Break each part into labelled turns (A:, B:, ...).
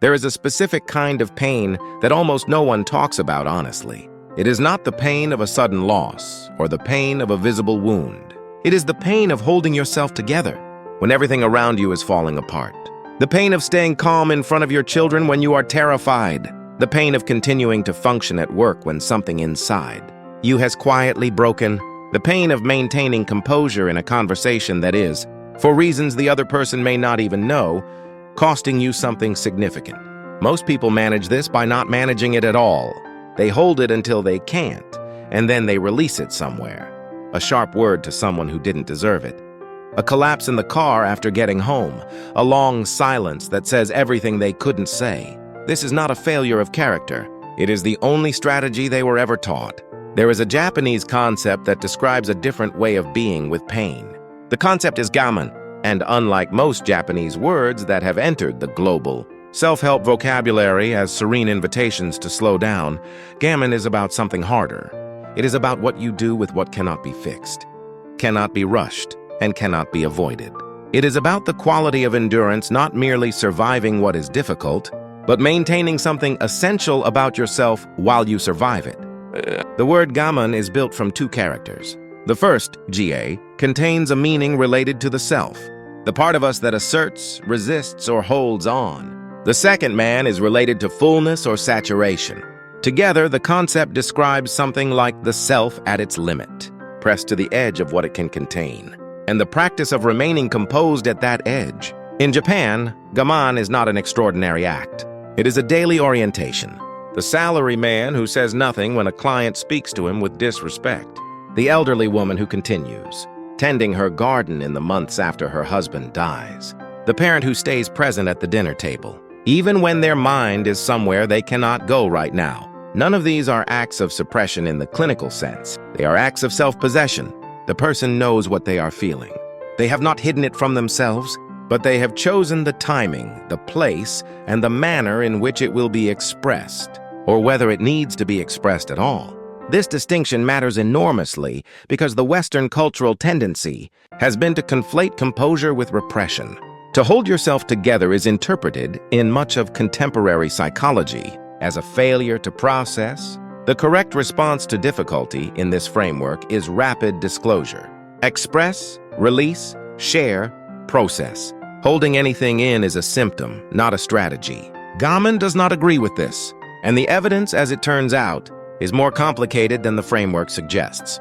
A: There is a specific kind of pain that almost no one talks about honestly. It is not the pain of a sudden loss or the pain of a visible wound. It is the pain of holding yourself together when everything around you is falling apart. The pain of staying calm in front of your children when you are terrified. The pain of continuing to function at work when something inside you has quietly broken. The pain of maintaining composure in a conversation that is, for reasons the other person may not even know, costing you something significant. Most people manage this by not managing it at all. They hold it until they can't, and then they release it somewhere. A sharp word to someone who didn't deserve it. A collapse in the car after getting home. A long silence that says everything they couldn't say. This is not a failure of character. It is the only strategy they were ever taught. There is a Japanese concept that describes a different way of being with pain. The concept is gaman, and unlike most Japanese words that have entered the global self-help vocabulary as serene invitations to slow down, gaman is about something harder. It is about what you do with what cannot be fixed, cannot be rushed, and cannot be avoided. It is about the quality of endurance, not merely surviving what is difficult, but maintaining something essential about yourself while you survive it. The word gaman is built from two characters. The first, ga, contains a meaning related to the self, the part of us that asserts, resists, or holds on. The second man is related to fullness or saturation. Together, the concept describes something like the self at its limit, pressed to the edge of what it can contain, and the practice of remaining composed at that edge. In Japan, gaman is not an extraordinary act. It is a daily orientation. The salary man who says nothing when a client speaks to him with disrespect. The elderly woman who continues, tending her garden in the months after her husband dies. The parent who stays present at the dinner table, even when their mind is somewhere they cannot go right now. None of these are acts of suppression in the clinical sense. They are acts of self-possession. The person knows what they are feeling. They have not hidden it from themselves, but they have chosen the timing, the place, and the manner in which it will be expressed, or whether it needs to be expressed at all. This distinction matters enormously because the Western cultural tendency has been to conflate composure with repression. To hold yourself together is interpreted in much of contemporary psychology as a failure to process. The correct response to difficulty in this framework is rapid disclosure. Express, release, share, process. Holding anything in is a symptom, not a strategy. Gaman does not agree with this, and the evidence, as it turns out, is more complicated than the framework suggests.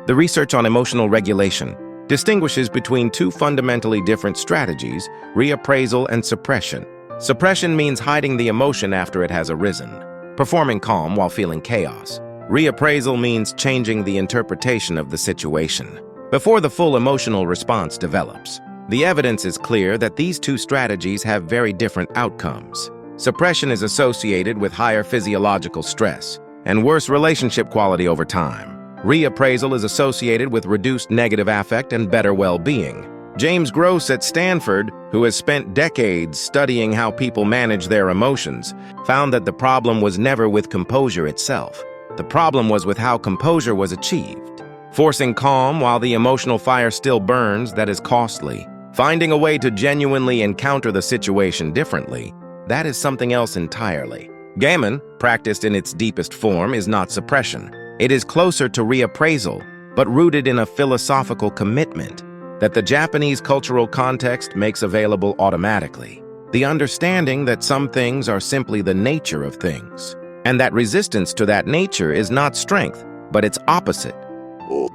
A: The research on emotional regulation distinguishes between two fundamentally different strategies, reappraisal and suppression. Suppression means hiding the emotion after it has arisen, performing calm while feeling chaos. Reappraisal means changing the interpretation of the situation before the full emotional response develops. The evidence is clear that these two strategies have very different outcomes. Suppression is associated with higher physiological stress and worse relationship quality over time. Reappraisal is associated with reduced negative affect and better well-being. James Gross at Stanford, who has spent decades studying how people manage their emotions, found that the problem was never with composure itself. The problem was with how composure was achieved. Forcing calm while the emotional fire still burns, that is costly. Finding a way to genuinely encounter the situation differently, that is something else entirely. Gaman, practiced in its deepest form, is not suppression. It is closer to reappraisal, but rooted in a philosophical commitment that the Japanese cultural context makes available automatically. The understanding that some things are simply the nature of things, and that resistance to that nature is not strength, but its opposite.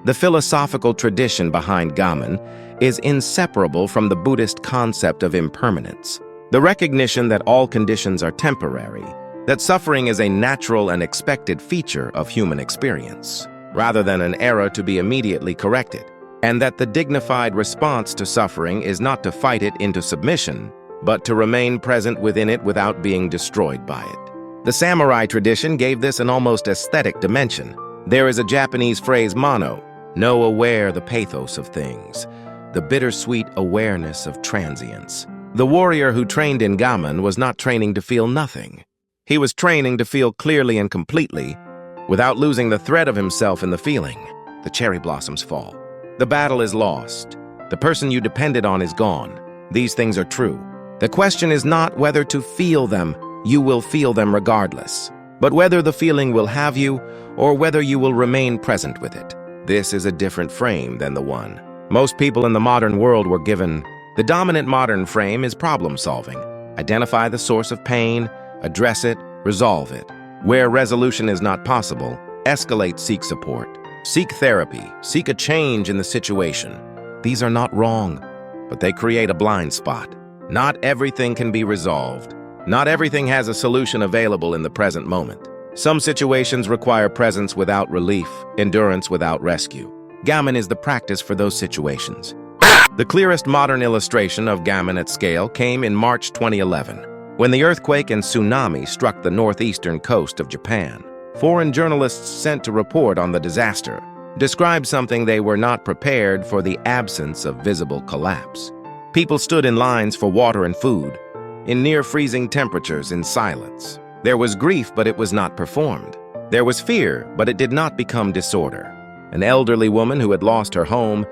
A: The philosophical tradition behind gaman is inseparable from the Buddhist concept of impermanence. The recognition that all conditions are temporary, that suffering is a natural and expected feature of human experience, rather than an error to be immediately corrected, and that the dignified response to suffering is not to fight it into submission, but to remain present within it without being destroyed by it. The samurai tradition gave this an almost aesthetic dimension. There is a Japanese phrase, mono, know aware the pathos of things, the bittersweet awareness of transience. The warrior who trained in gaman was not training to feel nothing. He was training to feel clearly and completely, without losing the thread of himself in the feeling. The cherry blossoms fall. The battle is lost. The person you depended on is gone. These things are true. The question is not whether to feel them, you will feel them regardless, but whether the feeling will have you or whether you will remain present with it. This is a different frame than the one most people in the modern world were given. The dominant modern frame is problem solving. Identify the source of pain, address it, resolve it. Where resolution is not possible, escalate, seek support. Seek therapy, seek a change in the situation. These are not wrong, but they create a blind spot. Not everything can be resolved. Not everything has a solution available in the present moment. Some situations require presence without relief, endurance without rescue. Gammon is the practice for those situations. The clearest modern illustration of gammon at scale came in March 2011, when the earthquake and tsunami struck the northeastern coast of Japan. Foreign journalists sent to report on the disaster described something they were not prepared for: the absence of visible collapse. People stood in lines for water and food, in near-freezing temperatures, in silence. There was grief, but it was not performed. There was fear, but it did not become disorder. An elderly woman who had lost her home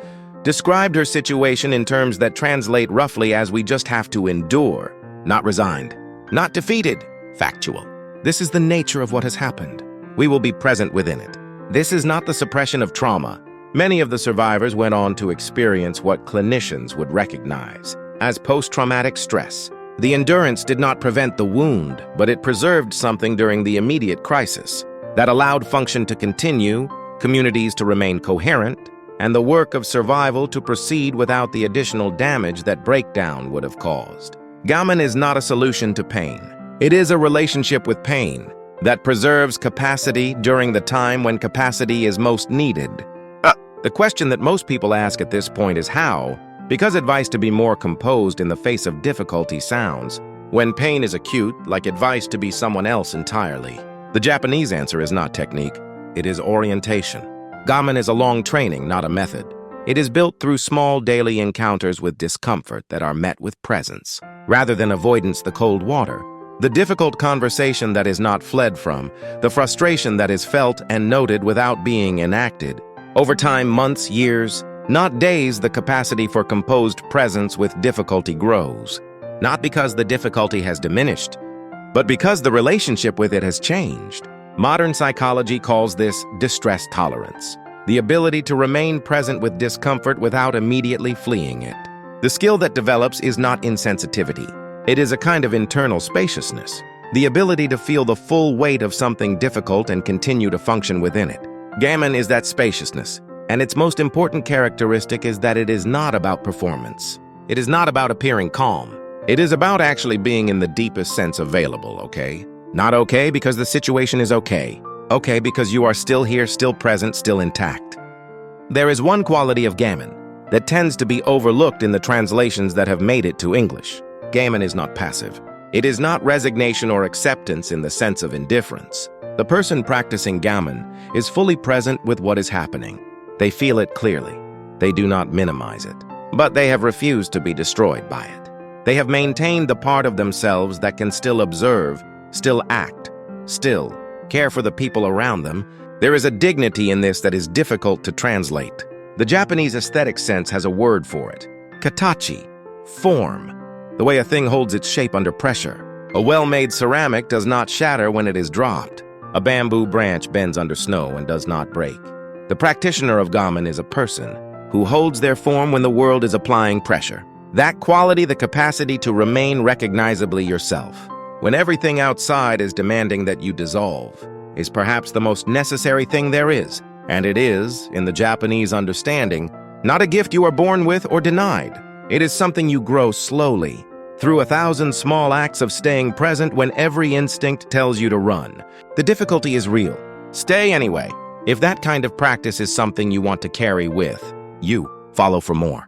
A: described her situation in terms that translate roughly as: we just have to endure, not resigned, not defeated, factual. This is the nature of what has happened. We will be present within it. This is not the suppression of trauma. Many of the survivors went on to experience what clinicians would recognize as post-traumatic stress. The endurance did not prevent the wound, but it preserved something during the immediate crisis that allowed function to continue, communities to remain coherent, and the work of survival to proceed without the additional damage that breakdown would have caused. Gammon is not a solution to pain. It is a relationship with pain that preserves capacity during the time when capacity is most needed. The question that most people ask at this point is how, because advice to be more composed in the face of difficulty sounds, when pain is acute, like advice to be someone else entirely. The Japanese answer is not technique, it is orientation. Gammon is a long training, not a method. It is built through small daily encounters with discomfort that are met with presence, rather than avoidance, the cold water. The difficult conversation that is not fled from, the frustration that is felt and noted without being enacted. Over time, months, years, not days, the capacity for composed presence with difficulty grows. Not because the difficulty has diminished, but because the relationship with it has changed. Modern psychology calls this distress tolerance, the ability to remain present with discomfort without immediately fleeing it. The skill that develops is not insensitivity. It is a kind of internal spaciousness, the ability to feel the full weight of something difficult and continue to function within it. Gammon is that spaciousness, and its most important characteristic is that it is not about performance. It is not about appearing calm. It is about actually being in the deepest sense available, okay? Not okay because the situation is okay. Okay because you are still here, still present, still intact. There is one quality of gammon that tends to be overlooked in the translations that have made it to English. Gammon is not passive. It is not resignation or acceptance in the sense of indifference. The person practicing gammon is fully present with what is happening. They feel it clearly. They do not minimize it, but they have refused to be destroyed by it. They have maintained the part of themselves that can still observe, still act, still care for the people around them. There is a dignity in this that is difficult to translate. The Japanese aesthetic sense has a word for it: katachi, form, the way a thing holds its shape under pressure. A well-made ceramic does not shatter when it is dropped. A bamboo branch bends under snow and does not break. The practitioner of gammon is a person who holds their form when the world is applying pressure. That quality, the capacity to remain recognizably yourself, when everything outside is demanding that you dissolve, is perhaps the most necessary thing there is. And it is, in the Japanese understanding, not a gift you are born with or denied. It is something you grow slowly, through 1,000 small acts of staying present when every instinct tells you to run. The difficulty is real. Stay anyway. If that kind of practice is something you want to carry with you, follow for more.